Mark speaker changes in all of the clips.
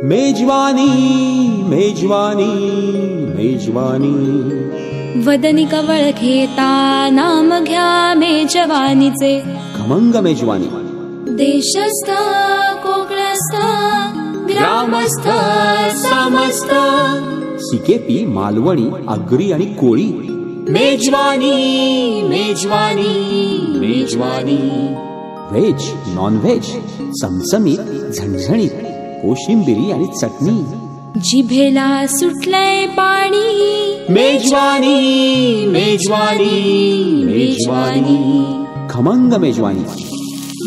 Speaker 1: मेजवानी मेजवानी मेजवानी
Speaker 2: वदनी कवळ घेता नाम घ्या मेजवानीचे.
Speaker 1: खमंग मेजवानी.
Speaker 2: देशस्थ कोकणस्थ ग्रामस्थ समस्त
Speaker 1: सिकेपी मालवणी आगरी आणि कोळी. मेजवानी मेजवानी मेजवानी. व्हेज नॉन व्हेज चमचमीत झणझणीत कोशिंबिरी आणि चटणी.
Speaker 2: जिभेला सुटलंय पाणी.
Speaker 1: मेजवानी मेजवानी मेजवानी. खमंग मेजवानी.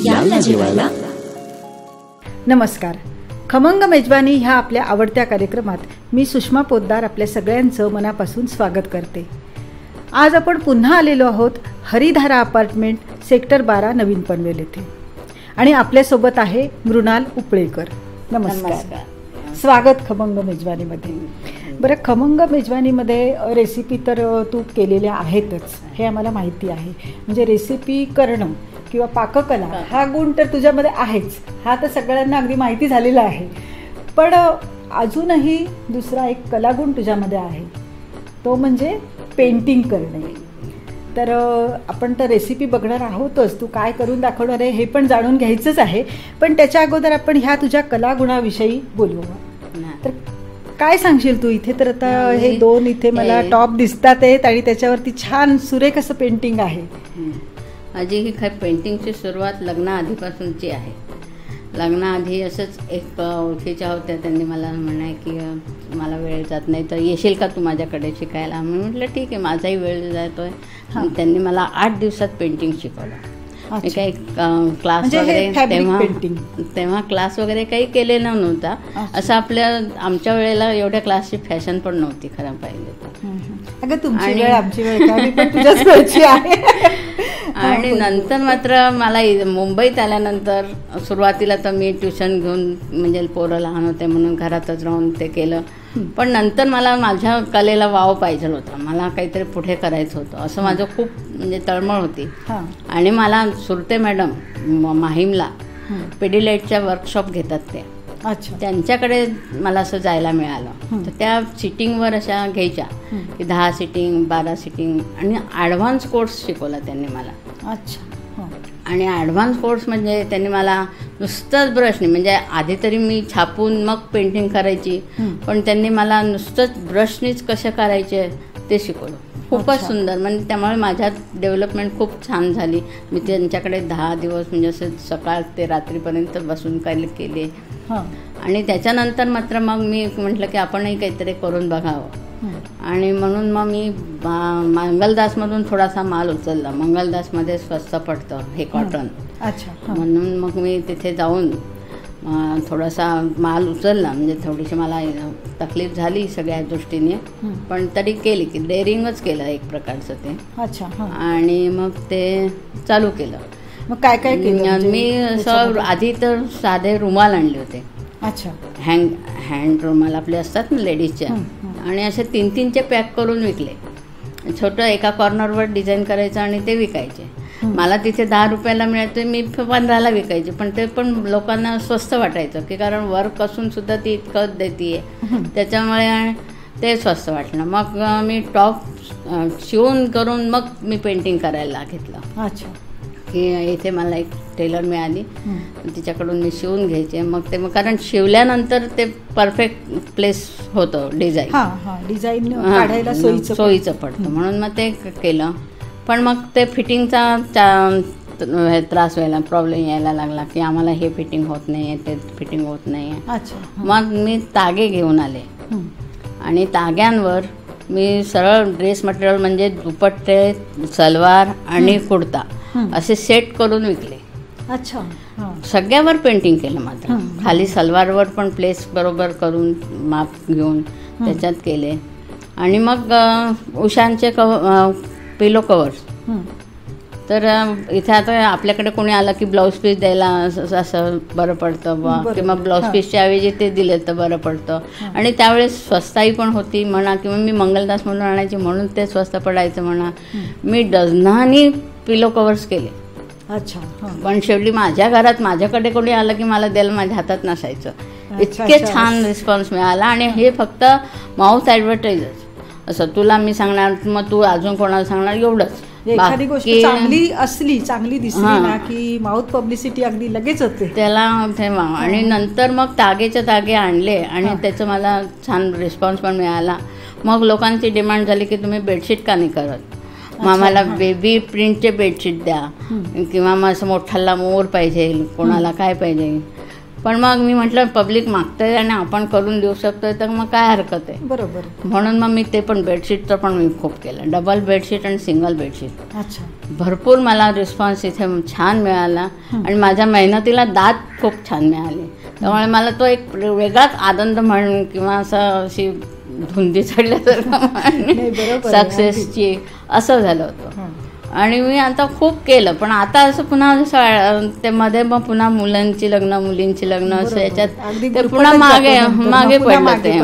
Speaker 2: याला जेवायला.
Speaker 3: नमस्कार. खमंग मेजवानी ह्या आपल्या आवडत्या कार्यक्रमात मी सुषमा पोद्दार आपल्या सगळ्यांचं मनापासून स्वागत करते. आज आपण पुन्हा आलेलो आहोत हरिधारा अपार्टमेंट सेक्टर 12 नवीन पनवेल येथे आणि आपल्यासोबत आहे मृणाल उपळेकर. नमस्कार. स्वागत खमंग मेजवानीमध्ये. बरं, खमंग मेजवानीमध्ये रेसिपी तर तू केलेल्या आहेतच हे आम्हाला माहिती आहे. म्हणजे रेसिपी करणं किंवा पाककला हा गुण तर तुझ्यामध्ये आहेच, हा तर सगळ्यांना अगदी माहिती झालेला आहे. पण अजूनही दुसरा एक कलागुण तुझ्यामध्ये आहे, तो म्हणजे पेंटिंग करणे. तर आपण तर रेसिपी बघणार आहोतच, तू काय करून दाखवणार आहे हे पण जाणून घ्यायचंच आहे. पण त्याच्या अगोदर आपण ह्या तुझ्या कलागुणाविषयी बोलू. तर काय सांगशील तू? इथे तर आता हे दोन इथे मला टॉप दिसतात आहेत आणि त्याच्यावरती छान सुरेख असं पेंटिंग आहे.
Speaker 4: माझी ही पेंटिंगची सुरुवात लग्नाआधीपासूनची आहे. लग्नाआधी असंच एक ओळखीच्या होत्या, त्यांनी मला म्हणाय की मला वेळ जात नाही तर येशील का तू माझ्याकडे शिकायला. मी म्हटलं ठीक आहे, माझाही वेळ जातोय. त्यांनी मला 8 दिवसात पेंटिंग शिकवलं. मी काही क्लास वगैरे तेव्हा क्लास वगैरे काही केलेला नव्हता. असं आमच्या वेळेला एवढ्या क्लासची फॅशन पण नव्हती खरं पाहिजे. आणि नंतर मात्र मला मुंबईत आल्यानंतर सुरुवातीला तर मी ट्युशन घेऊन, म्हणजे पोरं लहान होते म्हणून घरातच राहून ते केलं. पण नंतर मला माझ्या कलेला वाव पाहिजे होता, मला काहीतरी पुढे करायचं होतं असं माझं खूप म्हणजे तळमळ होती. आणि मला सुरते मॅडम माहीमला पेडिलाइटच्या वर्कशॉप घेतात ते.
Speaker 3: अच्छा.
Speaker 4: त्यांच्याकडे मला असं जायला मिळालं. तर त्या सिटिंगवर अशा घ्यायच्या की 10 सिटिंग 12 सिटिंग आणि ॲडव्हान्स कोर्स शिकवला त्यांनी मला.
Speaker 3: अच्छा.
Speaker 4: आणि ॲडव्हान्स कोर्स म्हणजे त्यांनी मला नुसतंच ब्रशने, म्हणजे आधी तरी मी छापून मग पेंटिंग करायची, पण त्यांनी मला नुसतंच ब्रशनीच कसे करायचे ते शिकवलं. खूपच सुंदर. म्हणजे त्यामुळे माझ्यात डेव्हलपमेंट खूप छान झाली. मी त्यांच्याकडे 10 दिवस म्हणजे असं सकाळ ते रात्रीपर्यंत बसून केले. आणि त्याच्यानंतर मात्र मग मी म्हटलं की आपणही काहीतरी करून बघावं. आणि म्हणून मग मी मंगलदासमधून थोडासा माल उचलला. मंगलदासमध्ये स्वस्त पडतं हे कॉटन.
Speaker 3: अच्छा.
Speaker 4: म्हणून मग मी तिथे जाऊन थोडासा माल उचलला. म्हणजे थोडीशी मला तकलीफ झाली सगळ्या दृष्टीने, पण तरी केली की डेअरिंगच केलं एक प्रकारचं ते.
Speaker 3: अच्छा.
Speaker 4: आणि मग ते चालू केलं.
Speaker 3: मग काय काय केलं?
Speaker 4: मी असं आधी तर साधे रुमाल आणले होते.
Speaker 3: अच्छा.
Speaker 4: हँड रुमाल आपले असतात ना लेडीजच्या, आणि असे 3-3चे पॅक करून विकले. छोटं एका कॉर्नरवर डिझाईन करायचं आणि ते विकायचे. मला तिथे 10 रुपयाला मिळायचं, मी 15ला विकायचे. पण ते पण लोकांना स्वस्त वाटायचं की कारण वर्क असून सुद्धा ती इतकं देते, त्याच्यामुळे ते स्वस्त वाटलं. मग मी टॉप शिवून करून मग मी पेंटिंग करायला घेतलं.
Speaker 3: अच्छा.
Speaker 4: की इथे मला एक टेलर मिळाली, तिच्याकडून मी शिवून घ्यायचे. मग ते कारण शिवल्यानंतर ते परफेक्ट प्लेस होतं
Speaker 3: डिझाईन काढायला
Speaker 4: सोयीचं पडतं, म्हणून मग ते केलं. पण मग ते फिटिंगचा त्रास व्हायला, प्रॉब्लेम यायला लागला की आम्हाला हे फिटिंग होत नाही आहे, ते फिटिंग होत नाही आहे. मग मी तागे घेऊन आले आणि ताग्यांवर मी सरळ ड्रेस मटेरियल म्हणजे दुपट्टे, सलवार आणि कुर्ता असे सेट करून विकले.
Speaker 3: अच्छा.
Speaker 4: सगळ्यावर पेंटिंग केलं. मात्र खाली सलवारवर पण प्लेस बरोबर करून माप घेऊन त्याच्यात केले. आणि मग उशांचे पिलो कवर्स. तर इथे आता आपल्याकडे कोणी आलं की ब्लाऊज पीस द्यायला असं बरं पडतं किंवा ब्लाऊज पीसच्या ऐवजी ते दिले तर बरं पडतं. आणि त्यावेळेस स्वस्ताई पण होती म्हणा, किंवा मी मंगलदास म्हणून आणायची म्हणून ते स्वस्त पडायचं म्हणा. मी डझनानी पिलो कवर्स केले.
Speaker 3: अच्छा. हां.
Speaker 4: पण शेवटी माझ्या घरात माझ्याकडे कोणी आलं की मला द्यायला माझ्या हातात नसायचं. इतके
Speaker 3: अच्छा.
Speaker 4: छान रिस्पॉन्स मिळाला. आणि हे फक्त माउथ ॲडव्हर्टाईजच. असं तुला मी सांगणार, मग तू अजून कोणाला सांगणार, एवढंच.
Speaker 3: एखादी गोष्ट चांगली असली, चांगली दिसली ना की माउथ पब्लिसिटी अगदी लगेच होते
Speaker 4: त्याला तेव्हा. आणि नंतर मग तागेचे तागे आणले आणि त्याचं मला छान रिस्पॉन्स पण मिळाला. मग लोकांची डिमांड झाली की तुम्ही बेडशीट का नाही करत, मग आम्हाला बेबी प्रिंटचे बेडशीट द्या, किंवा मग असं मोठाला मोर पाहिजे, कोणाला काय पाहिजे. पण मग मी म्हटलं पब्लिक मागतंय आणि आपण करून देऊ शकतोय तर मग काय हरकत आहे.
Speaker 3: बरोबर.
Speaker 4: म्हणून मग मी ते पण बेडशीटचं पण मी खूप केलं, डबल बेडशीट आणि सिंगल बेडशीट.
Speaker 3: अच्छा.
Speaker 4: भरपूर मला रिस्पॉन्स इथे छान मिळाला आणि माझ्या मेहनतीला दाद खूप छान मिळाली. त्यामुळे मला तो एक वेगळाच आनंद म्हणून किंवा असं अशी धुंदी चढल्यासारखं सक्सेसची असं झालं होतं. आणि मी आता खूप केलं, पण आता असं पुन्हा ते मध्ये मग पुन्हा मुलांची लग्न मुलींची लग्न असं याच्यात ते पुन्हा मागे पडलं ते.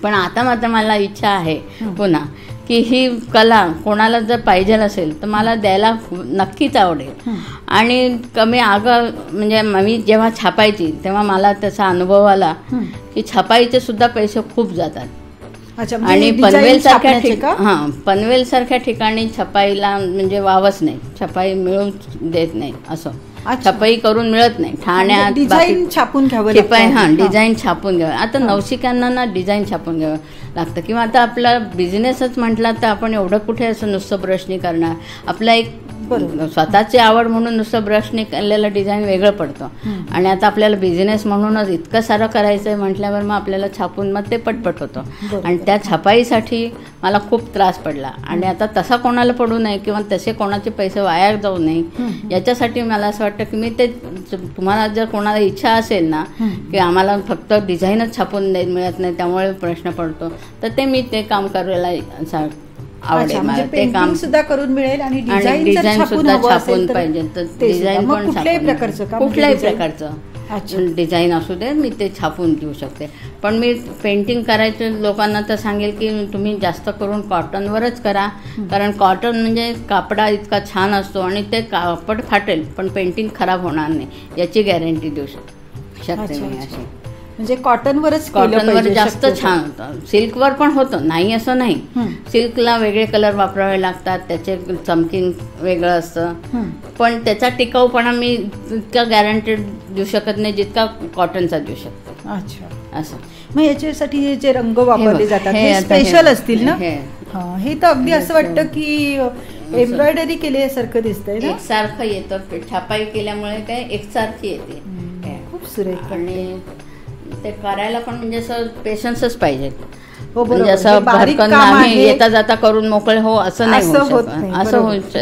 Speaker 4: पण आता मात्र मला इच्छा आहे पुन्हा की ही कला कोणाला जर पाहिजे असेल तर मला द्यायला नक्कीच आवडेल. आणि कमी म्हणजे मी जेव्हा छापायची तेव्हा मला त्याचा अनुभव आला की छापाईचे सुद्धा पैसे खूप जातात. आणि पनवेल सारख्या ठिकाणी छपाईला म्हणजे वावच नाही, छपाई मिळून देत नाही, असं छपाई करून मिळत नाही. ठाण्यात
Speaker 3: डिझाईन छापून घ्यावं
Speaker 4: डिझाईन छापून घ्यावं. आता नवशिक्यांना ना डिझाईन छापून घ्यावं लागतं. किंवा आता आपला बिझनेसच म्हटला तर आपण एवढं कुठे असं नुसतं ब्रशनी करणार. आपला एक स्वतःची आवड म्हणून नुसतं ब्रशने केलेलं डिझाईन वेगळं पडतं. आणि आता आपल्याला बिझनेस म्हणूनच इतकं सारं करायचं आहे म्हटल्यावर मग आपल्याला छापून मग ते पटपट होतं. आणि त्या छपाईसाठी मला खूप त्रास पडला. आणि आता तसा कोणाला पडू नये किंवा तसे कोणाचे पैसे वाया जाऊ नये याच्यासाठी मला असं वाटतं की मी ते तुम्हाला जर कोणाला इच्छा असेल ना की आम्हाला फक्त डिझाईनच छापून मिळत नाही त्यामुळे प्रश्न पडतो तर ते मी ते काम करायला आवडेल. मला ते काम
Speaker 3: सुद्धा करून मिळेल आणि
Speaker 4: डिझाईन सुद्धा छापून पाहिजे तर डिझाईन पण कुठल्याही प्रकारचं डिझाईन असू दे मी ते छापून देऊ शकते. पण मी पेंटिंग करायचं लोकांना तर सांगेल की तुम्ही जास्त करून कॉटनवरच करा, कारण कॉटन म्हणजे कापडा इतका छान असतो आणि ते कापड फाटेल पण पेंटिंग खराब होणार नाही याची गॅरंटी देऊ शकते मी. अशी
Speaker 3: म्हणजे कॉटनवर
Speaker 4: जास्त छान होतं. सिल्कवर पण होतं, नाही असं नाही. सिल्कला वेगळे कलर वापरावे लागतात, त्याचे चमकिंग वेगळं असतं. पण त्याचा टिकाऊपणा मी इतका गॅरंटेड देऊ शकत नाही जितका कॉटनचा देऊ शकतो.
Speaker 3: अच्छा. असं मग याच्यासाठी हे जे रंग वापरले जातात हे स्पेशल असतील ना. हे तर अगदी असं वाटतं की एम्ब्रॉयडरी केल्यासारखं दिसतंय ना.
Speaker 4: एकसारखं येतं, छापाई केल्यामुळे ते एकसारखी येते.
Speaker 3: खूप सुरेख.
Speaker 4: आणि ते करायला पण म्हणजे असं पेशन्सच पाहिजे.
Speaker 3: म्हणजे
Speaker 4: असं भरकन आम्ही येता जाता करून मोकळे हो असं नाही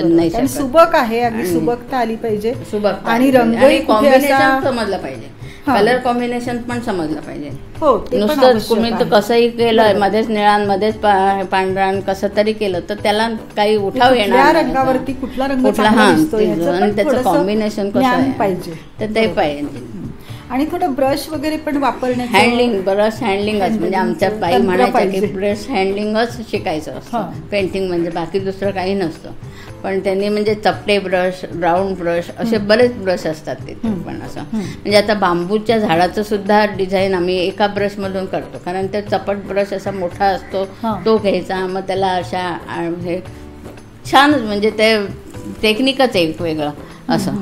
Speaker 3: नाही. सुबक आहे, अगदी सुबकता आली पाहिजे.
Speaker 4: सुबक
Speaker 3: आणि रंग
Speaker 4: कॉम्बिनेशन समजलं पाहिजे, कलर कॉम्बिनेशन पण समजलं पाहिजे. नुसतं तुम्ही तर कसंही केलं मध्येच निळा मध्येच पांढरा कसं तरी केलं तर त्याला काही उठाव येणार
Speaker 3: रंगावरती कुठला रंग
Speaker 4: आणि त्याचं कॉम्बिनेशन कसं आहे पाहिजे तर ते पाहिजे.
Speaker 3: आणि थोडं ब्रश वगैरे पण वापरण्याचं
Speaker 4: ब्रश हँडलिंगच म्हणजे आमच्या बाई म्हणायचं की ब्रश हँडलिंगच शिकायचं असतं पेंटिंग म्हणजे बाकी दुसरं काही नसतं. पण त्यांनी म्हणजे चपटे ब्रश, राऊंड ब्रश असे बरेच ब्रश असतात तिथे. पण असं म्हणजे आता बांबूच्या झाडाचं सुद्धा डिझाईन आम्ही एका ब्रशमधून करतो, कारण ते चपट ब्रश असा मोठा असतो तो घ्यायचा, मग त्याला अशा हे छानच म्हणजे ते टेक्निकच एक वेगळं असं.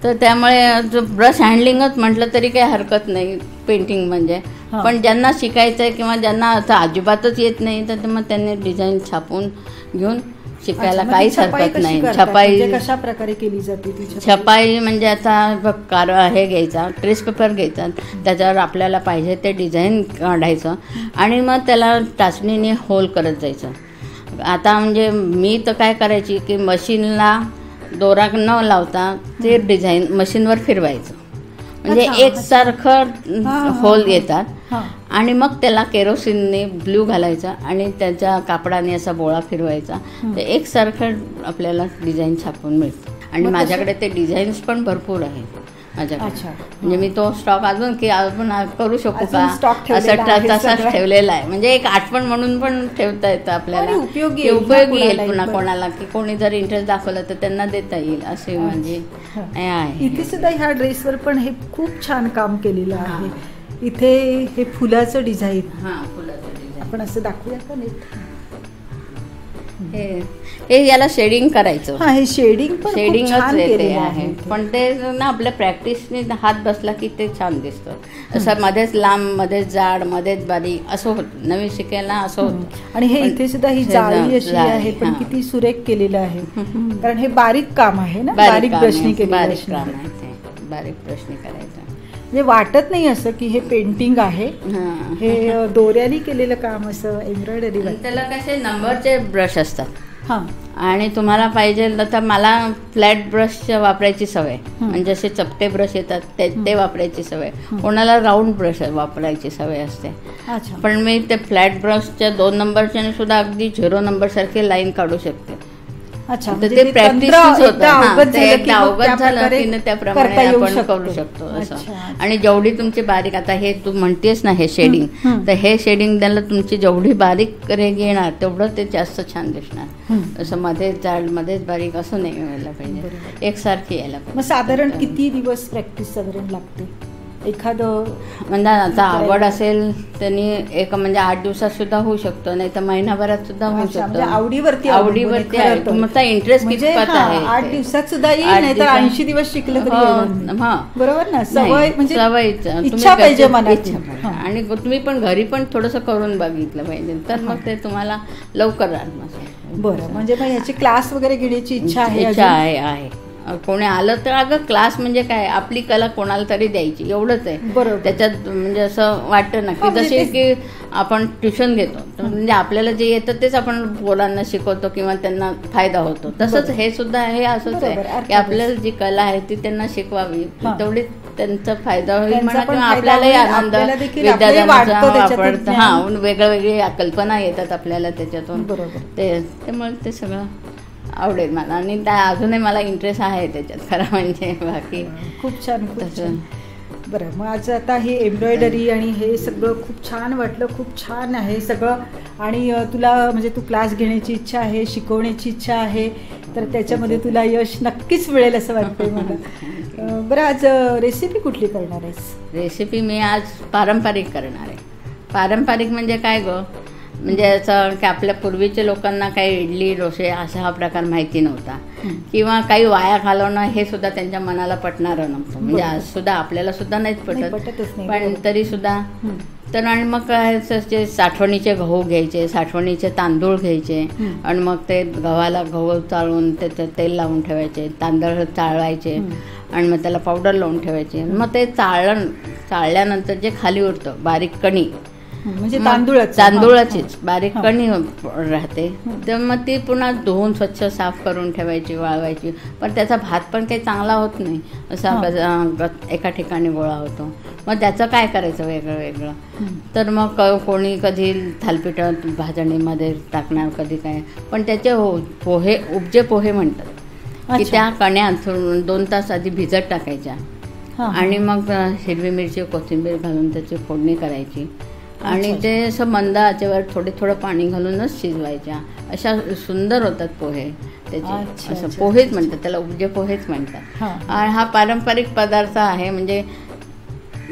Speaker 4: तर त्यामुळे ब्रश हँडलिंगच म्हटलं तरी काही हरकत नाही पेंटिंग म्हणजे. पण ज्यांना शिकायचं आहे किंवा ज्यांना असं अजिबातच येत नाही तर मग त्यांनी डिझाईन छापून घेऊन शिकायला काहीच हरकत नाही. छपाई
Speaker 3: कशा प्रकारे केली जाते?
Speaker 4: छपाई म्हणजे आता हे घ्यायचा ट्रेस पेपर घ्यायचा, त्याच्यावर आपल्याला पाहिजे ते डिझाईन काढायचं आणि मग त्याला टाचणीने होल करत जायचं. आता म्हणजे मी तर काय करायची की मशीनला दोरा न लावता ते डिझाईन मशीनवर फिरवायचं म्हणजे एकसारखं होल येतात आणि मग त्याला केरोसिनने ब्ल्यू घालायचा आणि त्याच्या कापडाने असा बोळा फिरवायचा तर एकसारखं आपल्याला डिझाईन छापून मिळतं. आणि माझ्याकडे ते डिझाईन्स पण भरपूर आहेत. माझ्याकडे.
Speaker 3: अच्छा.
Speaker 4: म्हणजे मी तो स्टॉक अजून की आपण करू शकू
Speaker 3: अजून
Speaker 4: का
Speaker 3: stock ठेवलेला
Speaker 4: असं
Speaker 3: आहे
Speaker 4: तसाच
Speaker 3: सगळा.
Speaker 4: ठेवलेला आहे. म्हणजे एक आठवण म्हणून पण ठेवता येतं आपल्याला.
Speaker 3: आणि उपयोगी
Speaker 4: की
Speaker 3: येईल ना
Speaker 4: उपयोगी येईल
Speaker 3: कोणालाही.
Speaker 4: पुन्हा
Speaker 3: बरोबर.
Speaker 4: कोणाला की कोणी जर इंटरेस्ट दाखवला तर त्यांना देता येईल असे म्हणजे हे आहे.
Speaker 3: इथे सुद्धा ह्या ड्रेसवर पण हे खूप छान काम केलेलं आहे. इथे हे फुलाचं डिझाईन
Speaker 4: हां, फुलाचं design.
Speaker 3: आपण असं दाखवूया का नीट?
Speaker 4: हे याला शेडिंग करायचं.
Speaker 3: हा, हे शेडिंग पण खूप
Speaker 4: शेडिंगच
Speaker 3: छान
Speaker 4: येते
Speaker 3: केलेलं
Speaker 4: आहे.
Speaker 3: आहे.
Speaker 4: पण ते ना आपल्या प्रॅक्टिसने हात बसला की ते छान दिसतं. असं मध्येच लांब, मध्येच जाड, मध्येच बारीक असं होतं. नवीन शिकायला असं होतं.
Speaker 3: आणि हे
Speaker 4: पण
Speaker 3: इथे सुद्धा ही
Speaker 4: हे
Speaker 3: जाळी अशी
Speaker 4: जाळी,
Speaker 3: आहे, पण
Speaker 4: हां.
Speaker 3: किती सुरेख केलेलं आहे. कारण हे बारीक काम आहे ना,
Speaker 4: बारीक
Speaker 3: बारीक
Speaker 4: काम
Speaker 3: ब्रशनी
Speaker 4: आहे,
Speaker 3: केलेलं
Speaker 4: बारीक
Speaker 3: असणार.
Speaker 4: काम आहे ते. बारीक प्रश्न करायचा.
Speaker 3: म्हणजे वाटत नाही असं की हे पेंटिंग आहे.
Speaker 4: हां.
Speaker 3: हे दोऱ्याने केलेलं काम असं एम्ब्रॉयडरी
Speaker 4: आणि त्याला कसे नंबरचे ब्रश असतात.
Speaker 3: हां
Speaker 4: आणि तुम्हाला पाहिजे तर मला फ्लॅट ब्रश वापरायची सवय. म्हणजे असे चपटे ब्रश येतात ते वापरायची सवय. कोणाला राऊंड ब्रश वापरायची सवय असते.
Speaker 3: अच्छा.
Speaker 4: पण मी ते फ्लॅट ब्रशच्या 2 नंबरच्याने सुद्धा अगदी 0 नंबर सारखे लाईन काढू शकते.
Speaker 3: अच्छा,
Speaker 4: तर
Speaker 3: म्हणजे
Speaker 4: ते
Speaker 3: ते
Speaker 4: प्रॅक्टिस
Speaker 3: तंत्र
Speaker 4: होतं.
Speaker 3: एकदा
Speaker 4: हां,
Speaker 3: अवगत
Speaker 4: ते
Speaker 3: झालं की
Speaker 4: एकदा
Speaker 3: मग
Speaker 4: अवगत
Speaker 3: त्या
Speaker 4: झालं
Speaker 3: प्रकारे
Speaker 4: की न त्याप्रमाणे
Speaker 3: करता येऊ
Speaker 4: आपण
Speaker 3: शकतो.
Speaker 4: करू शकतो असं.
Speaker 3: अच्छा.
Speaker 4: आणि जेवढी तुमची बारीक, आता हे तू म्हणतेस ना हे शेडिंग, तर हे शेडिंग द्यायला तुमची जेवढी बारीक रेग येणार तेवढं ते जास्त छान दिसणार. असं मध्येच जाड मध्येच बारीक असं नाही व्हायला पाहिजे, एकसारखी यायला
Speaker 3: मग
Speaker 4: पाहिजे.
Speaker 3: साधारण किती दिवस प्रॅक्टिस साधारण लागते एखादं?
Speaker 4: म्हणजे आता आवड असेल त्यांनी एक म्हणजे 8 दिवसात सुद्धा होऊ शकतो, नाही तर महिनाभरात सुद्धा होऊ
Speaker 3: अच्छा, म्हणजे
Speaker 4: शकतो.
Speaker 3: आवडीवरती
Speaker 4: आवडीवरती
Speaker 3: खरं
Speaker 4: आहे.
Speaker 3: तर.
Speaker 4: तुमचा इंटरेस्ट
Speaker 3: म्हणजे
Speaker 4: कितपत
Speaker 3: हां,
Speaker 4: आहे
Speaker 3: 8
Speaker 4: ते.
Speaker 3: दिवसात सुद्धा येईल,
Speaker 4: 8
Speaker 3: नाही तर
Speaker 4: दिवसात.
Speaker 3: 80 दिवस शिकलं तरी
Speaker 4: हो,
Speaker 3: येणार नाही.
Speaker 4: हां.
Speaker 3: बरोबर ना,
Speaker 4: नाही,
Speaker 3: सवय म्हणजे
Speaker 4: सवयीच. तुम्ही
Speaker 3: इच्छा पाहिजे
Speaker 4: त्याची
Speaker 3: मनात.
Speaker 4: इच्छा पाहिजे. आणि तुम्ही पण घरी पण थोडंसं करून बघितलं पाहिजे, तर मग ते तुम्हाला लवकर राहणार.
Speaker 3: बरं, म्हणजे मग याची क्लास वगैरे घेण्याची इच्छा आहे
Speaker 4: इच्छा
Speaker 3: अजून?
Speaker 4: आहे. कोणी आलं तर अगं क्लास म्हणजे काय, आपली कला कोणाला तरी द्यायची एवढंच आहे.
Speaker 3: बरोबर.
Speaker 4: त्याच्यात म्हणजे असं वाटतं ना की
Speaker 3: म्हणजे
Speaker 4: जसे की आपण ट्युशन घेतो तर म्हणजे आपल्याला जे येतं तेच आपण पोरांना शिकवतो किंवा त्यांना फायदा होतो, तसंच हे सुद्धा हे असंच
Speaker 3: बरोबर,
Speaker 4: आहे की
Speaker 3: अर्थातच.
Speaker 4: आपल्याला जी कला आहे ती त्यांना शिकवावी,
Speaker 3: हां.
Speaker 4: तेवढी त्यांचा फायदा होईल
Speaker 3: त्यांचा
Speaker 4: म्हणा
Speaker 3: पण
Speaker 4: किंवा
Speaker 3: फायदा
Speaker 4: आपल्यालाही
Speaker 3: होईल,
Speaker 4: आनंद,
Speaker 3: आपल्याला देखील आपलंही
Speaker 4: विद्यार्थ्यांचा
Speaker 3: वाटतं त्याच्यातून
Speaker 4: वापरतं.
Speaker 3: ज्ञान.
Speaker 4: हां, वेगळ्या कल्पना येतात आपल्याला त्याच्यातून.
Speaker 3: बरोबर.
Speaker 4: त्यामुळे ते सगळं आवडेल मला. आणि त्या अजूनही मला इंटरेस्ट आहे त्याच्यात खरं म्हणजे. बाकी
Speaker 3: खूप छान, खूप
Speaker 4: तसं.
Speaker 3: छान. बरं, मग आज आता हे एम्ब्रॉयडरी आणि हे सगळं खूप छान वाटलं, खूप छान आहे सगळं. आणि तुला म्हणजे तू क्लास घेण्याची इच्छा आहे, शिकवण्याची इच्छा आहे, तर त्याच्यामध्ये तुला यश नक्कीच मिळेल असं वाटतंय मला. बरं, आज रेसिपी कुठली करणार आहेस?
Speaker 4: रेसिपी मी आज पारंपरिक करणार आहे. पारंपरिक म्हणजे काय गं, म्हणजे असं की आपल्या पूर्वीच्या लोकांना काही इडली डोसे असा हा प्रकार माहिती नव्हता, किंवा काही वाया घालवणं हे सुद्धा त्यांच्या मनाला पटणारं नव्हतं. म्हणजे आज सुद्धा आपल्याला सुद्धा नाहीच
Speaker 3: पटतच नाही.
Speaker 4: पण तरी सुद्धा. तर आणि मग काय जे साठवणीचे गहू घ्यायचे, साठवणीचे तांदूळ घ्यायचे, आणि मग ते गहू चाळून त्याच्यात तेल लावून ठेवायचे, तांदूळ चाळवायचे, आणि मग त्याला पावडर लावून ठेवायची. मग ते चाळल्यानंतर जे खाली उरतं बारीक कणी,
Speaker 3: म्हणजे
Speaker 4: तांदूळाचीच बारीक कणी राहते, तर मग ती पुन्हा धुवून स्वच्छ साफ करून ठेवायची, वाळवायची. पण त्याचा भात पण काही चांगला होत नाही, असा एका ठिकाणी गोळा होतो. मग त्याचं काय करायचं वेगळं वेगळं. तर मग कोणी कधी थालपिठात भाजणीमध्ये टाकणार, कधी काय. पण त्याचे पोहे, उपजे पोहे म्हणतात, की त्या कण्या 2 तास आधी भिजत टाकायच्या, आणि मग हिरवी मिरची कोथिंबीर घालून त्याची फोडणी करायची, आणि ते असं मंद आचेवर थोडं पाणी घालूनच शिजवायच्या. अशा सुंदर होतात पोहे त्याचे. असं पोहेच म्हणतात त्याला, उपजे पोहेच म्हणतात. आणि हा पारंपरिक पदार्थ आहे. म्हणजे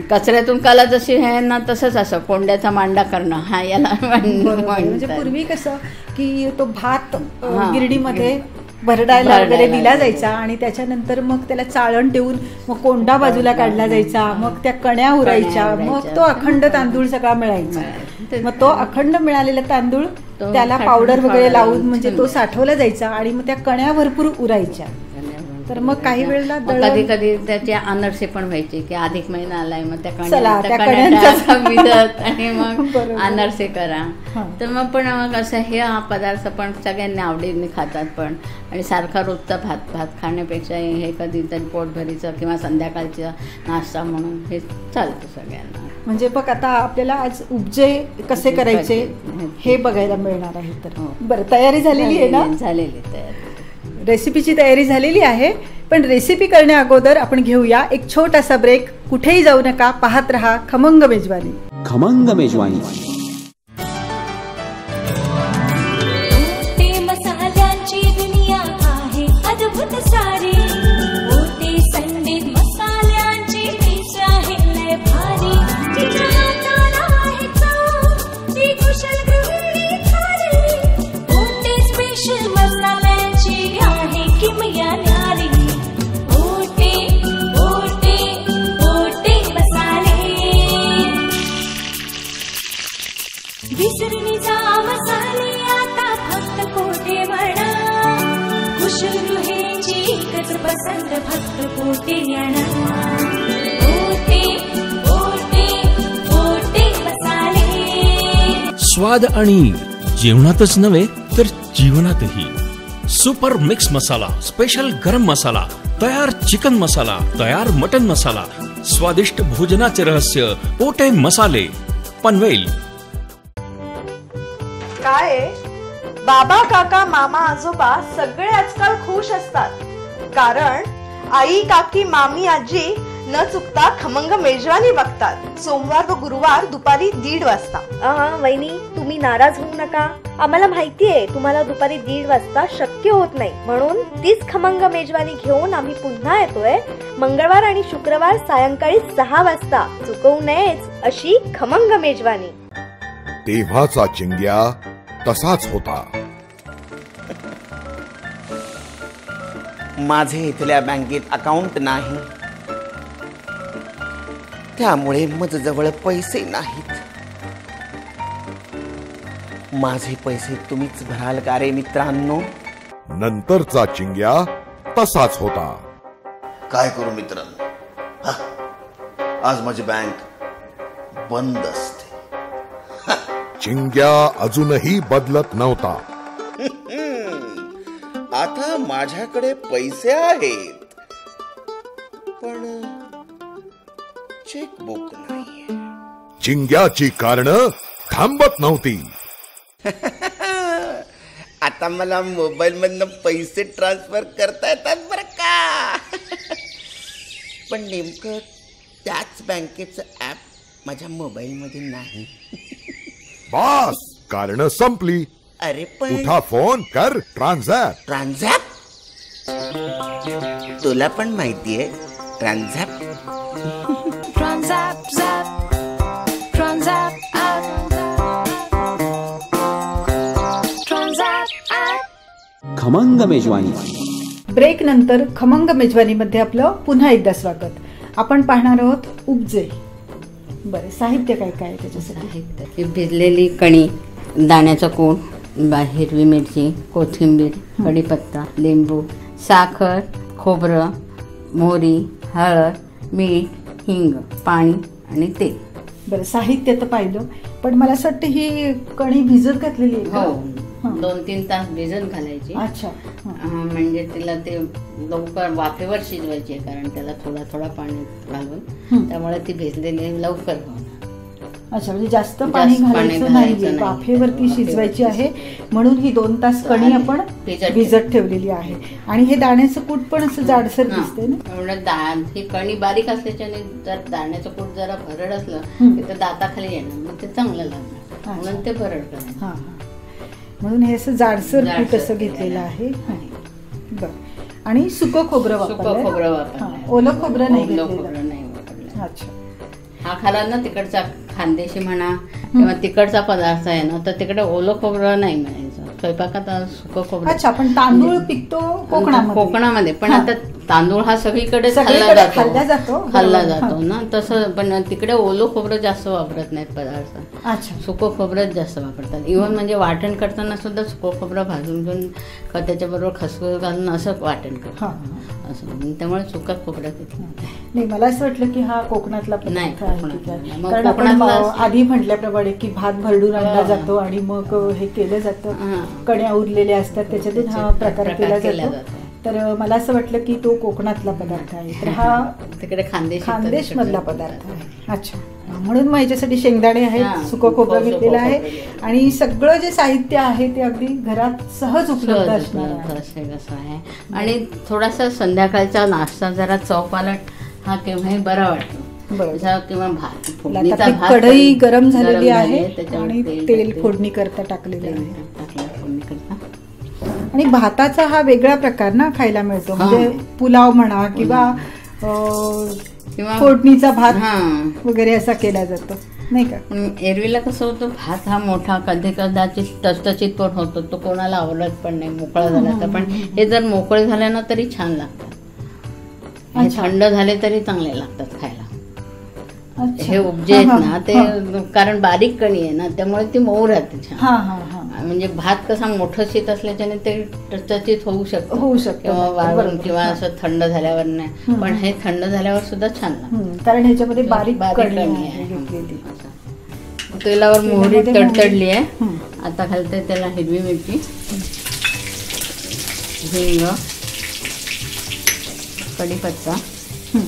Speaker 4: कचऱ्यातून कला जशी आहे ना, तसंच असं कोंड्याचा मांडा करणं, हा याला
Speaker 3: म्हणजे पूर्वी कसं की तो भात गिरणीमध्ये भरडायला वगैरे दिला जायचा, आणि त्याच्यानंतर मग त्याला चाळण ठेवून मग कोंडा बाजूला काढला जायचा, मग त्या कण्या उरायच्या, मग तो अखंड तांदूळ सगळा मिळायचा. मग तो अखंड मिळालेला तांदूळ त्याला पावडर वगैरे लावून म्हणजे तो साठवला जायचा, आणि मग त्या कण्या भरपूर उरायच्या. तर मग काही वेळेला
Speaker 4: कधी कधी त्याचे अनरसे पण व्हायचे की अधिक महिना आलाय, मग त्या
Speaker 3: कण्या
Speaker 4: भिजत आणि मग अनरसे करा. तर मग पण मग असं हे हा पदार्थ पण सगळ्यांनी आवडीने खातात पण. आणि सारखा रोजचा भात खाण्यापेक्षा हे कधीतरी पोटभरीचं किंवा संध्याकाळचा नाश्ता म्हणून हे चालतं सगळ्यांना.
Speaker 3: म्हणजे बघ, आता आपल्याला आज उपजे कसे करायचे हे बघायला मिळणार आहे. तर बरं, तयारी झालेली आहे ना?
Speaker 4: झालेली तयारी.
Speaker 3: रेसिपीची तयारी झालेली आहे. पण रेसिपी करण्या अगोदर आपण घेऊया एक छोटासा ब्रेक. कुठेही जाऊ नका, पाहत रहा खमंग मेजवानी.
Speaker 1: खमंग मेजवानी.
Speaker 2: मसाल्यांची दुनिया आहे अद्भुत सारी. मोठे संडीत मसाल्यांची टेस्ट आहे लय भारी. तिच्या हाताला आहे चव, ती कुशल गृहिणी थारी. मोठे स्पेशल मसाल्यांची आहे किमया न्यारी. मोठे मोठे मोठे मसाले. विसरणी जा मसाले आता फक्त कोठे म्हणा. कुशल गृहिणीची एकच पसंत फक्त कोठे येणा. कोठे कोठे कोठे मसाले.
Speaker 5: स्वाद आणि जेवणातच नव्हे तर जीवनातही. सुपर मिक्स मसाला, स्पेशल गरम मसाला, तयार चिकन मसाला, तयार मटन मसाला, स्वादिष्ट भोजनाचे रहस्य पोटे मसाले. पनवेल.
Speaker 6: काय बाबा काका मामा आजोबा सगळे आजकाल खुश असतात, कारण आई काकी मामी आजी न चुकता खमंग मेजवानी बघतात. सोमवार व गुरुवार दुपारी 1:30 वाजता.
Speaker 7: वहिनी, तुम्ही नाराज होऊ नका. आम्हाला माहितीये तुम्हाला दुपारी 1:30 वाजता शक्य होत नाही, म्हणून तीच खमंग मेजवानी घेऊन आम्ही पुन्हा येतोय मंगळवार आणि शुक्रवार सायंकाळी 6 वाजता. चुकवू नयेच अशी खमंग मेजवानी.
Speaker 8: तेव्हाचा चिंग्या तसाच होता.
Speaker 9: माझे इथल्या बँकेत अकाउंट नाही, त्यामुळे माझ्याजवळ पैसे नाहीत. माझे पैसे तुम्हीच भराल का रे मित्रांनो?
Speaker 8: नंतरचा चिंग्या तसाच होता.
Speaker 10: काय करू मित्रांनो, आज माझी बँक बंद असते.
Speaker 8: चिंग्या अजूनही बदलत नव्हता.
Speaker 10: आता माझ्याकडे पैसे आहेत, पण चेकबुक नाहीये.
Speaker 8: चिंग्याची कारणं थांबत नव्हती.
Speaker 9: आता मला मोबाईल मधनं पैसे ट्रान्सफर करता येतात बरं का. पण नेमकं त्याच बँकेचं ऍप माझ्या मोबाईल मध्ये नाही.
Speaker 8: बस, कारणं संपली.
Speaker 9: अरे पण
Speaker 8: उठा, फोन कर, ट्रान्झॅक्ट.
Speaker 9: तुला पण माहितीये ट्रान्झॅक्ट.
Speaker 1: खमंग मेजवानी.
Speaker 3: ब्रेक नंतर खमंग मेजवानीमध्ये आपलं पुन्हा एकदा स्वागत. आपण पाहणार आहोत उपजे. बरं, साहित्य काय काय त्याच्यासाठी?
Speaker 4: भिजलेली कणी, दाण्याचा कूट, हिरवी मिरची, कोथिंबीर, कढीपत्ता, लिंबू, साखर, खोबरं, मोहरी, हळद, मीठ, हिंग, पाणी आणि तेल.
Speaker 3: बरं, साहित्य तर पाहिलं, पण मला असं वाटतं ही कणी भिजत घातलेली आहे.
Speaker 4: हो, 2-3 तास भिजत घालायची.
Speaker 3: अच्छा.
Speaker 4: म्हणजे तिला ते लवकर वाफेवर शिजवायची, कारण त्याला थोडा थोडा पाणी घालून, त्यामुळे ती भिजलेली लवकर होणार.
Speaker 3: अच्छा, म्हणजे जास्त पाणी घालायचं नाही, वाफेवरती शिजवायची आहे, म्हणून ही 2 तास कणी आपण भिजत ठेवलेली आहे. आणि हे दाण्याचं कूट पण असं जाडसर दिसते ना.
Speaker 4: ही कणी बारीक असल्याच्याने जर दाण्याचं कूट जरा भरड असलं की तर दाताखाली येणार, मग ते चांगलं लागणार, म्हणून ते भरड करणार.
Speaker 3: म्हणून हे असं जाडसर कूट असं घेतलेलं आहे. बरं, आणि सुकं खोबरं वापरलं, ओलं खोबरं नाही घेतलेलं. अच्छा.
Speaker 4: हा खरा ना तिकडचा खानदेशी म्हणा किंवा तिकडचा पदार्थ आहे ना, तर तिकडे ओलं खोबरं नाही म्हणायचं स्वयंपाकात, सुकं खोबरं.
Speaker 3: अच्छा, पण तांदूळ पिकतो
Speaker 4: कोकणामध्ये, पण आता तांदूळ हा सगळीकडे खाल्ला जातो ना, तसं. पण तिकडे ओलं खोबरं जास्त वापरत नाहीत पदार्थ.
Speaker 3: अच्छा.
Speaker 4: सुकं खोबरंच जास्त वापरतात. इव्हन म्हणजे वाटण करताना सुद्धा सुकं खोबरं भाजून घेऊन त्याच्याबरोबर खसखस घालून असं वाटण करतात, असं. त्यामुळे सुकं खोबरं
Speaker 3: नाही. मला असं वाटलं की हा कोकणातला
Speaker 4: नाही,
Speaker 3: कारण आपण आधी म्हटल्याप्रमाणे की भात भरडून आणला जातो आणि मग हे केलं जातं, कण्या उरलेल्या असतात, त्याच्यातून हा प्रकार केला जातो. तर मला असं वाटलं की तो कोकणातला पदार्थ आहे, तर हा
Speaker 4: तिकडे खानदेश
Speaker 3: मधला पदार्थ आहे. अच्छा. म्हणून मग याच्यासाठी शेंगदाणे आहेत,
Speaker 4: हां,
Speaker 3: सुकं खोबरं
Speaker 4: सुकं
Speaker 3: घेतलेलं आहे
Speaker 4: खोबरं.
Speaker 3: आणि सगळं जे साहित्य आहे ते अगदी घरात सहज उपलब्ध असणार आहे.
Speaker 4: कसं आहे. आणि थोडासा संध्याकाळचा नाश्ता जरा चौपालट हा केव्हाही बरा वाटतो.
Speaker 3: बरोबर.
Speaker 4: जसा किंवा भात
Speaker 3: आता
Speaker 4: फोडणीचा
Speaker 3: आपली
Speaker 4: भात
Speaker 3: कढई गरम झालेली आहे
Speaker 4: त्याच्यावर
Speaker 3: आणि तेल
Speaker 4: टाकते.
Speaker 3: फोडणी करता टाकलेलं आहे.
Speaker 4: टाकलं फोडणी करता.
Speaker 3: आणि भाताचा हा वेगळा प्रकार ना खायला मिळतो.
Speaker 4: हां.
Speaker 3: म्हणजे पुलाव म्हणा किंवा
Speaker 4: किंवा
Speaker 3: फोडणीचा भात
Speaker 4: हां.
Speaker 3: वगैरे असा केला जातो नाही का.
Speaker 4: पण एरवीला कसं होतं भात हा मोठा कधी कदाचित टचटचीत पण होतो, तो कोणाला आवडत पण नाही मोकळा झाला तर. पण हे जर मोकळे झाले ना तरी छान लागतात. हे
Speaker 3: अच्छा.
Speaker 4: थंड झाले तरी चांगले लागतात खायला.
Speaker 3: अच्छा.
Speaker 4: हे उपजे आहेत
Speaker 3: हां,
Speaker 4: ना
Speaker 3: हां,
Speaker 4: ते
Speaker 3: हां.
Speaker 4: कारण बारीक कणी आहे ना त्यामुळे ती मऊ राहते छान.
Speaker 3: हां हां हां.
Speaker 4: म्हणजे भात कसा मोठं शीत असल्याच्याने ते टचटचीत होऊ शकतं किंवा वाळून
Speaker 3: बरोबर.
Speaker 4: किंवा
Speaker 3: हां.
Speaker 4: असं थंड झाल्यावर नाही. पण हे थंड झाल्यावर सुद्धा छान लागतं.
Speaker 3: कारण ह्याच्यामध्ये बारीक
Speaker 4: बारीक
Speaker 3: कणी
Speaker 4: कणी
Speaker 3: आहे
Speaker 4: आहे.
Speaker 3: घेतलेली.
Speaker 4: तेलावर मोहरी
Speaker 3: तेलामध्ये
Speaker 4: तडतडली आहे.
Speaker 3: हं.
Speaker 4: आता घालते त्याला हिरवी मिरची, हिंग, कढीपत्ता,
Speaker 3: हं.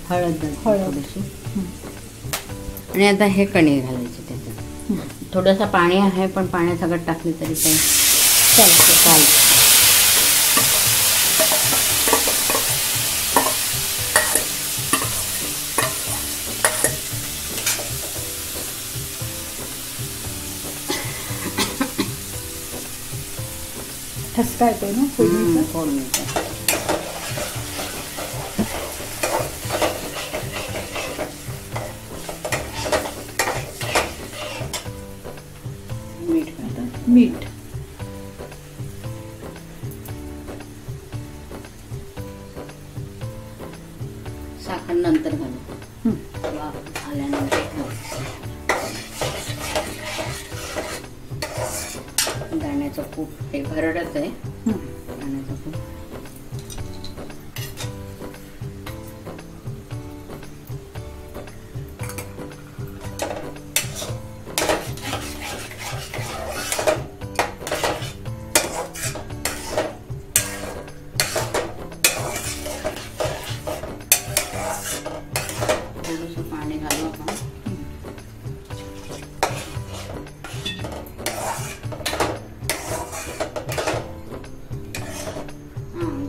Speaker 4: हळद घालते
Speaker 3: हळद.
Speaker 4: थोडीशी. आणि आता हे कणी घालायचे त्याच्यात. थोडंसं पाणी आहे पण पाण्यासकट टाकली तरी काही चालतं.
Speaker 3: ठसका येतोय ना फोडणीचा.
Speaker 4: फोडणीचा. मीठ घालतात.
Speaker 3: मीठ.
Speaker 4: साखर नंतर घालू.
Speaker 3: हं.
Speaker 4: वाफ आल्यानंतर घालू. दाण्याचं कूट हे भरडच आहे.
Speaker 3: हं.
Speaker 4: दाण्याचं कूट. थोडंसं पाणी घालू आपण.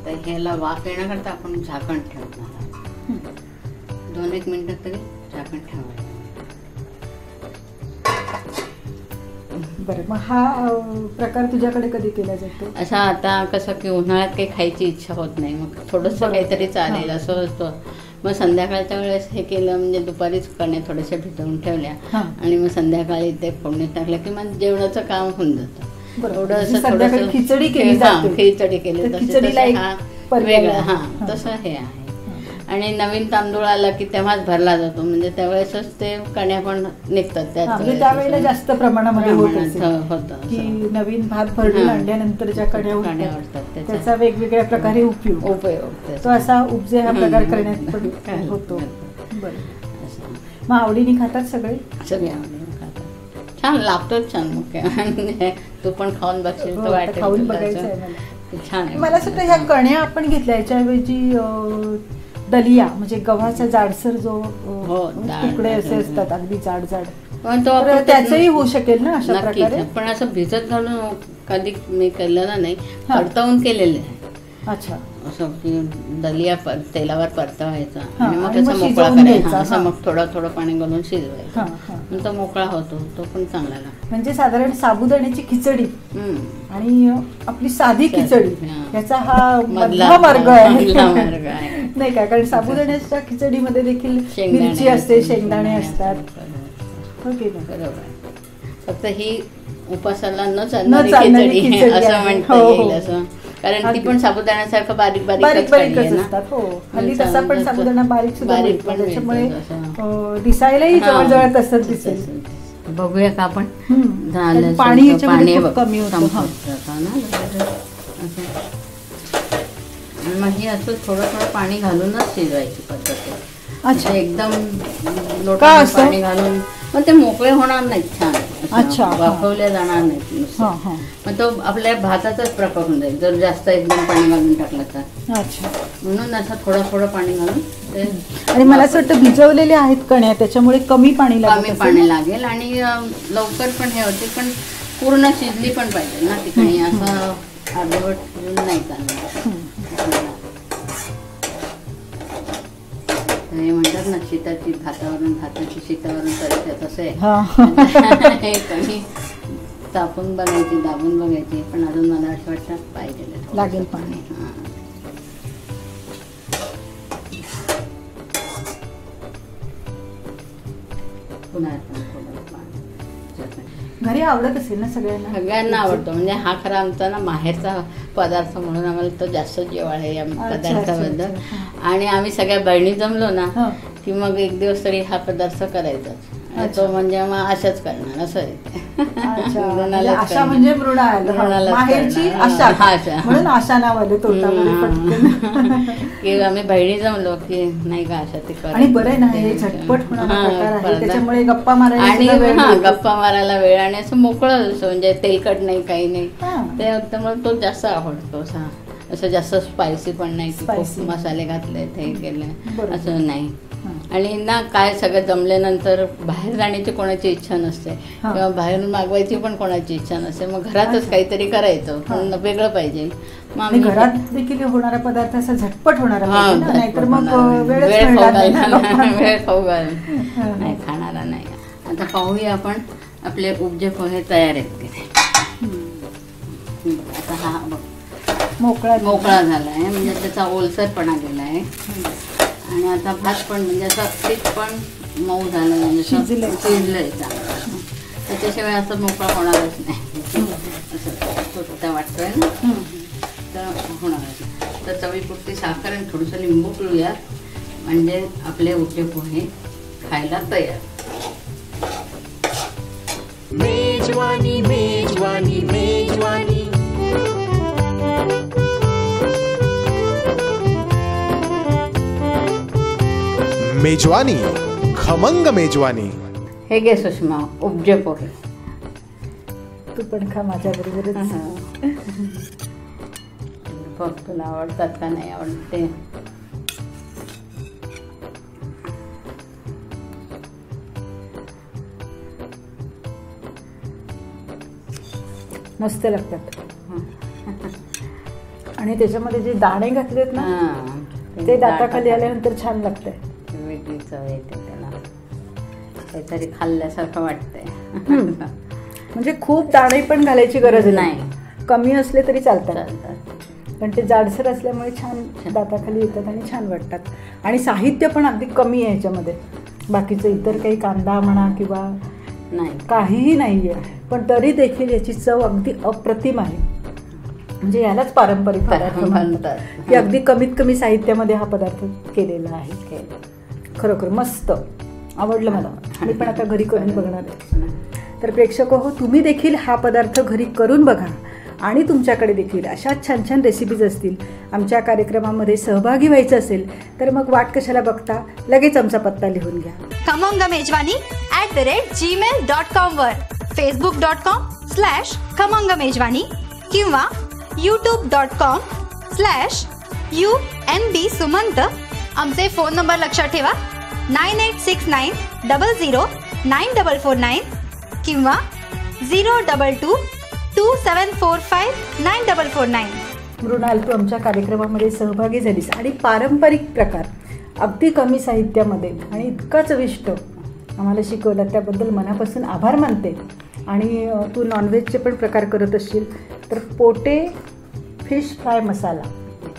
Speaker 4: तर ह्याला वाफ येण्याकरता आपण झाकण ठेवणार. 2-1 मिनिटं तरी झाकण ठेवायचं.
Speaker 3: बरं, मग हा प्रकार तुझ्याकडे कधी केला जातो?
Speaker 4: असा आता कसं की उन्हाळ्यात काही खायची इच्छा होत नाही, मग थोडंसं काहीतरी चालेल असं होतं. मग संध्याकाळच्या वेळेस हे केलं म्हणजे दुपारीच कण्या थोड्याशा भिजवून ठेवल्या आणि मग संध्याकाळी ते फोडणी टाकलं की मग जेवणाचं काम होऊन जातं.
Speaker 3: थोडं असं खिचडी केली जाते.
Speaker 4: खिचडी केली
Speaker 3: खिचडीला एक
Speaker 4: वेगळा. हां, तसं हे आहे. आणि नवीन तांदूळ आला की तेव्हाच भरला जातो, म्हणजे त्यावेळेसच ते कण्या पण निघतात
Speaker 3: त्यावेळेला जास्त प्रमाणामध्ये
Speaker 4: होतं
Speaker 3: की नवीन भात भरडून आणल्यानंतर कण्या उठतात त्याचा वेगवेगळ्या प्रकारे उपयोग तो असा उपजे हा प्रकार करण्यात होतो. बरं, मग आवडीने खातात सगळे?
Speaker 4: सगळे आवडीने खातात. छान लागतोच छान. मग तू पण खाऊन बघशील तर वाटेल.
Speaker 3: खाऊन बघायचं आहे मला.
Speaker 4: छान आहे.
Speaker 3: मला असं ह्या कण्या आपण घेतल्या याच्याऐवजी दलिया म्हणजे गव्हाचा जाडसर जो तुकडे असे असतात अगदी जाड जाड, त्याचंही होऊ शकेल ना अशा प्रकारे.
Speaker 4: पण असं भिजत घालून कधी मी केलेलं नाही, परतवून केलेलं आहे.
Speaker 3: अच्छा,
Speaker 4: असं की दलिया तेलावर परतवायचा आणि मग त्याचा मोकळा करायचा. असं मग थोडं थोडं पाणी घालून शिजवायचा, मग तो मोकळा होतो. तो पण चांगला लागतो.
Speaker 3: म्हणजे साधारण साबुदाण्याची खिचडी आणि आपली साधी खिचडी याचा हा मधला मार्ग आहे नाही का? कारण साबुदाण्याच्या खिचडीमध्ये देखील मिरची असते, शेंगदाणे असतात. ओके,
Speaker 4: बरोबर. फक्त ही उपासाला न चालणारी खिचडी असं म्हणता येईल. असं कारण ती पण साबुदाण्यासारखं बारीक
Speaker 3: बारीकच असतात. हो, हल्ली तसा पण साबुदाणा बारीक सुद्धा मिळतो, त्याच्यामुळे दिसायलाही जवळजवळ तसंच दिसेल.
Speaker 4: बघूया का आपण.
Speaker 3: पाणी कमी होतं
Speaker 4: मग ही असं थोडं थोडं पाणी घालूनच शिजवायची पद्धत आहे. अच्छा, एकदम लोटा पाणी घालून मग ते मोकळे होणार नाहीत छान. अच्छा, वाफवले जाणार नाहीत. मग मग तो आपल्या भाताचाच प्रकार होऊन जाईल जर जास्त एकदम पाणी घालून टाकलं तर.
Speaker 3: अच्छा.
Speaker 4: म्हणून असं थोडं थोडं पाणी घालून ते
Speaker 3: आणि मला असं वाटतं भिजवलेले आहेत कण्या त्याच्यामुळे कमी पाणी लागेल.
Speaker 4: कमी पाणी लागेल आणि लवकर पण हे होते, पण पूर्ण शिजली पण पाहिजे ना ती कणी, असं अर्धवट शिजून नाही चालणार. हे म्हणतात ना शीताची भाताची शीतावरून करते तसं आहे. हे कणी तापून बघायची, दाबून बघायची, पण अजून मला असं वाटतं पाहिजे
Speaker 3: लागेल पाणी. घरी आवडत असेल ना सगळ्यांना?
Speaker 4: सगळ्यांना आवडतो. म्हणजे हा खरा आमचा ना माहेरचा पदार्थ म्हणून आम्हाला तो जास्त जेवाळ आहे या पदार्थाबद्दल. आणि आम्ही सगळ्या बहिणी जमलो ना की मग एक दिवस तरी हा पदार्थ करायचा. तो म्हणजे मग आशाच करणार असं आहे.
Speaker 3: आशा म्हणजे माहेरची आशा, म्हणून आशा नाव आलं
Speaker 4: की आम्ही बहिणी जमलो की नाही का आशा ते कर.
Speaker 3: आणि बरं आहे ना हे झटपट होणार त्याच्यामुळे गप्पा मारायला
Speaker 4: आणि गप्पा मारायला वेळ आणि असं मोकळं असं म्हणजे तेलकट नाही काही नाही. त्यामुळे तो जास्त आवडतो. असं जास्त स्पायसी पण नाही की खूप मसाले घातले ते केले असं नाही. आणि ना काय सगळं जमल्यानंतर बाहेर जाण्याची कोणाची इच्छा नसते किंवा बाहेरून मागवायची पण कोणाची इच्छा नसते. मग घरातच काहीतरी करायचं पण वेगळं पाहिजे.
Speaker 3: मग घरात देखील होणारा पदार्थ असा झटपट होणारा नाहीतर मग वेळ
Speaker 4: खाऊ घाल नाही खाणारा नाही. आता पाहूया आपण आपले उपजे पोहे तयार आहेत की. आता हा मोकळा झाला आहे म्हणजे त्याचा ओलसरपणा गेला आहे. आणि आता भात पण म्हणजे असं पीठ पण मऊ झालं म्हणजे शिजलंय चांगलं. त्याच्याशिवाय असं मोकळा होणारच नाही असं वाटतोय ना तर होणारच. तर चवीपुरती साखर आणि थोडंसं लिंबू पिळूया म्हणजे आपले उपजे पोहे खायला तयार.
Speaker 11: मेजवानी मेजवानी मेजवानी
Speaker 12: मेजवानी खमंग मेजवानी.
Speaker 4: हे घे सुषमा उपजे पोहे.
Speaker 3: तू पण खा माझ्या बरोबर.
Speaker 4: बघ तुला आवडतात का नाही आवडते.
Speaker 3: मस्त लागतात. आणि त्याच्यामध्ये जे दाणे घातलेत ना ते दाताखाली आल्यानंतर छान लागतंय.
Speaker 4: वेगळी चव येते त्याला, काहीतरी खाल्ल्यासारखं वाटतंय.
Speaker 3: म्हणजे खूप दाणे पण घालायची गरज नाही, कमी असले तरी चालतात. पण ते जाडसर असल्यामुळे छान दाताखाली येतात आणि छान वाटतात. आणि साहित्य पण अगदी कमी आहे ह्याच्यामध्ये. बाकीचं इतर काही कांदा म्हणा किंवा
Speaker 4: नाही
Speaker 3: काहीही नाही आहे, पण तरी देखील याची चव अगदी अप्रतिम आहे. म्हणजे यालाच पारंपरिक पदार्थ म्हणतात की अगदी कमीत कमी साहित्यामध्ये हा पदार्थ केलेला आहे. खरोखर मस्त आवडलं मला. मी पण आता घरी करून बघणार आहे. तर प्रेक्षक हो, तुम्ही देखील हा पदार्थ घरी करून बघा. आणि तुमच्याकडे देखील अशा छान छान रेसिपीज असतील, आमच्या कार्यक्रमामध्ये सहभागी व्हायचं असेल तर मग वाट कशाला बघता, लगेच आमचा पत्ता लिहून घ्या.
Speaker 13: खमंग मेजवानी @gmail.com वर, facebook.com/खमंग मेजवानी किंवा youtube.com/UMB सुमंत. आमचे फोन नंबर लक्षात ठेवा 9869009449 किंवा 02227459449.
Speaker 3: मृणाल, तू आमच्या कार्यक्रमामध्ये सहभागी झालीस आणि पारंपरिक प्रकार अगदी कमी साहित्यामध्ये आणि इतका चविष्ट आम्हाला शिकवला, त्याबद्दल मनापासून आभार मानते. आणि तू नॉनव्हेजचे पण प्रकार करत असशील तर पोटे फिश फ्राय मसाला,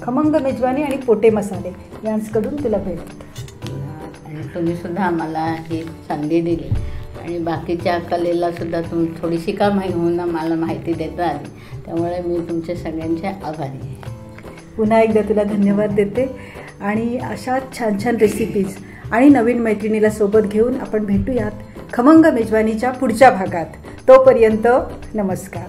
Speaker 3: खमंग मेजवानी आणि पोटे मसाले यांकडून तुला भेटतात.
Speaker 4: आणि तुम्ही सुद्धा आम्हाला ही संधी दिली आणि बाकीच्या कलेला सुद्धा तुम्ही थोडीशी का होऊन मला माहिती देता आली, त्यामुळे मी तुमचे सगळ्यांचे आभारी आहे.
Speaker 3: पुन्हा एकदा तुला धन्यवाद देते. आणि अशा छान छान रेसिपीज आणि नवीन मैत्रिणीला सोबत घेऊन आपण भेटूयात खमंग मेजवानीच्या पुढच्या भागात. तोपर्यंत नमस्कार.